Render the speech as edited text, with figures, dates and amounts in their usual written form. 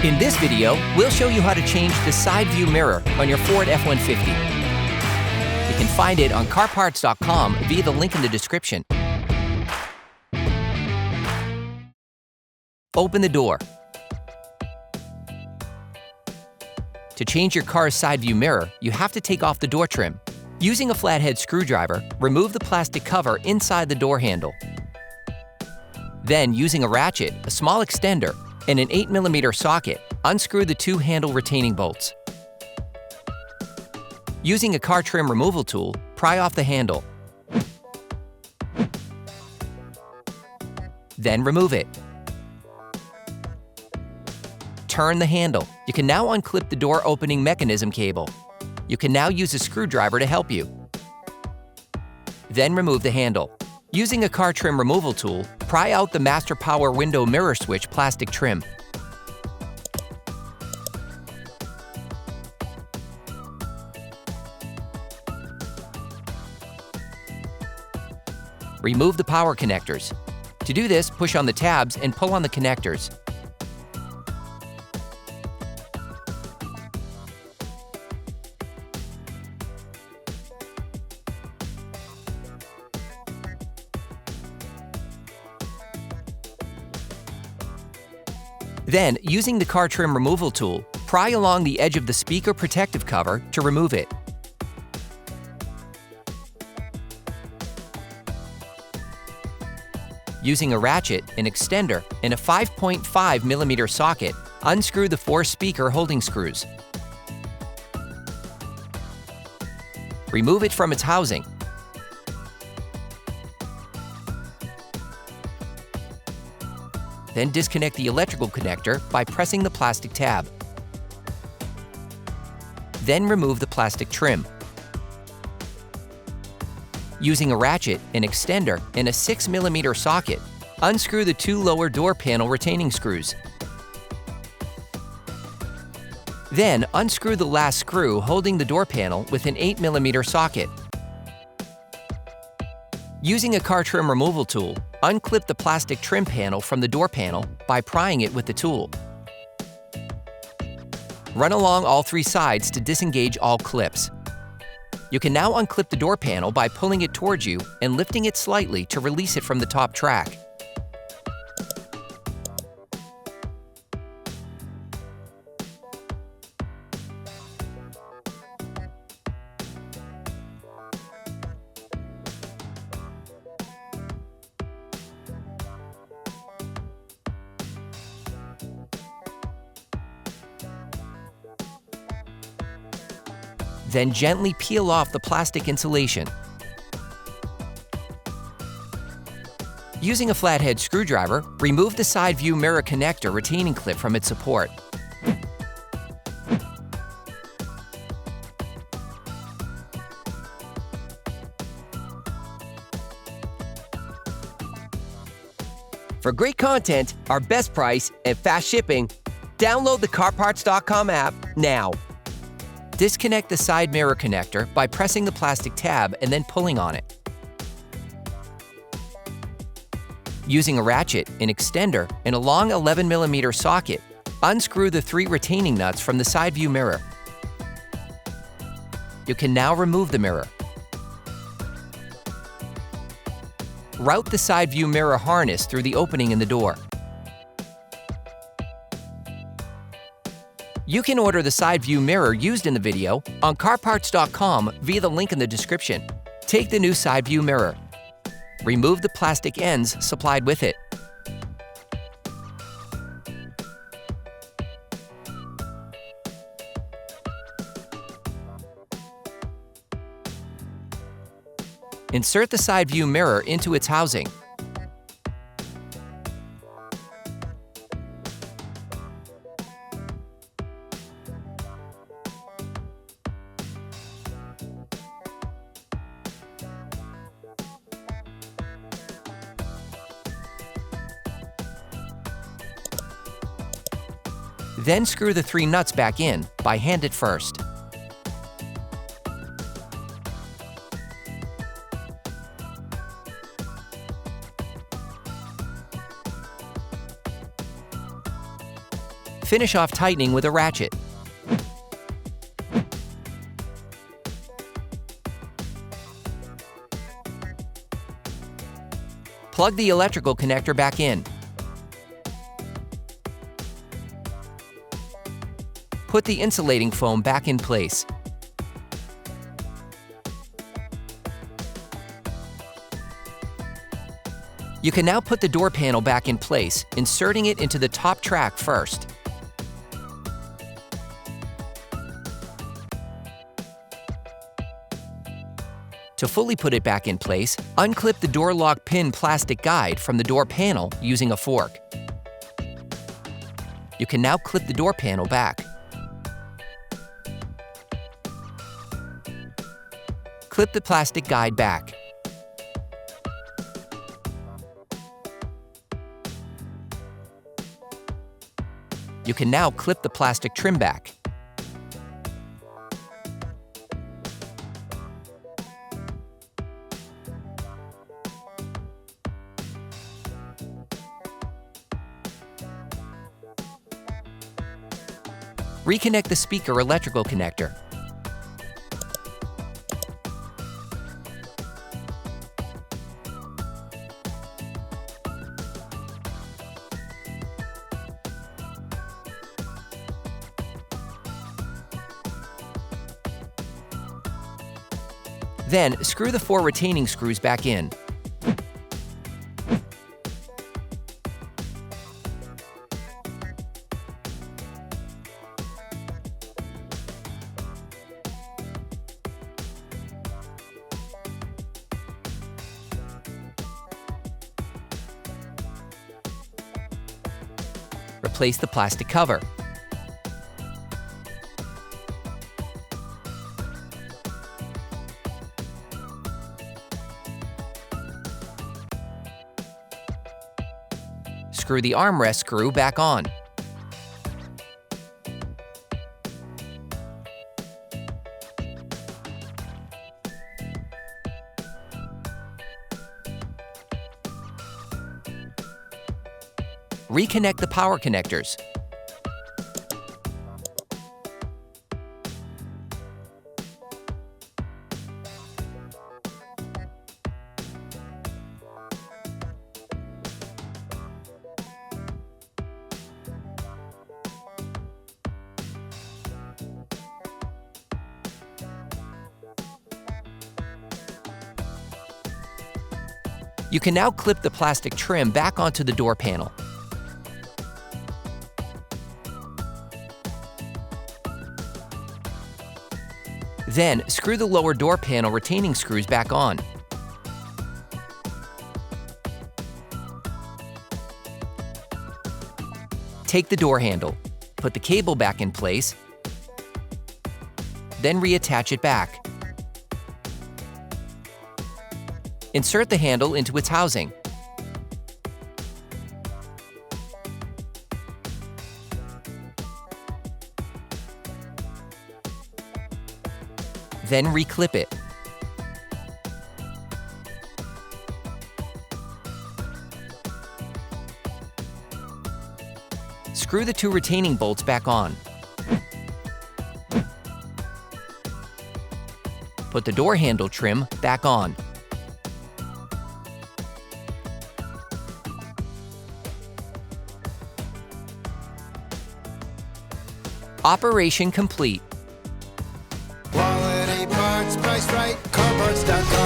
In this video, we'll show you how to change the side view mirror on your Ford F-150. You can find it on CarParts.com via the link in the description. Open the door. To change your car's side view mirror, you have to take off the door trim. Using a flathead screwdriver, remove the plastic cover inside the door handle. Then, using a ratchet, a small extender, and an 8mm socket, unscrew the two handle retaining bolts. Using a car trim removal tool, pry off the handle. Then remove it. Turn the handle. You can now unclip the door opening mechanism cable. You can now use a screwdriver to help you. Then remove the handle. Using a car trim removal tool, pry out the master power window mirror switch plastic trim. Remove the power connectors. To do this, push on the tabs and pull on the connectors. Then, using the car trim removal tool, pry along the edge of the speaker protective cover to remove it. Using a ratchet, an extender, and a 5.5mm socket, unscrew the 4 speaker holding screws. Remove it from its housing. Then disconnect the electrical connector by pressing the plastic tab. Then remove the plastic trim. Using a ratchet, an extender, and a 6mm socket, unscrew the 2 lower door panel retaining screws. Then unscrew the last screw holding the door panel with an 8mm socket. Using a car trim removal tool, unclip the plastic trim panel from the door panel by prying it with the tool. Run along all 3 sides to disengage all clips. You can now unclip the door panel by pulling it towards you and lifting it slightly to release it from the top track. Then gently peel off the plastic insulation. Using a flathead screwdriver, remove the side view mirror connector retaining clip from its support. For great content, our best price, and fast shipping, download the CarParts.com app now. Disconnect the side mirror connector by pressing the plastic tab and then pulling on it. Using a ratchet, an extender, and a long 11mm socket, unscrew the 3 retaining nuts from the side view mirror. You can now remove the mirror. Route the side view mirror harness through the opening in the door. You can order the side view mirror used in the video on CarParts.com via the link in the description. Take the new side view mirror. Remove the plastic ends supplied with it. Insert the side view mirror into its housing. Then screw the 3 nuts back in by hand at first. Finish off tightening with a ratchet. Plug the electrical connector back in. Put the insulating foam back in place. You can now put the door panel back in place, inserting it into the top track first. To fully put it back in place, unclip the door lock pin plastic guide from the door panel using a fork. You can now clip the door panel back. Clip the plastic guide back. You can now clip the plastic trim back. Reconnect the speaker electrical connector. Then, screw the 4 retaining screws back in. Replace the plastic cover. Screw the armrest screw back on. Reconnect the power connectors. You can now clip the plastic trim back onto the door panel. Then, screw the lower door panel retaining screws back on. Take the door handle, put the cable back in place, then reattach it back. Insert the handle into its housing. Then reclip it. Screw the 2 retaining bolts back on. Put the door handle trim back on. Operation complete. Quality parts, price right, CarParts.com.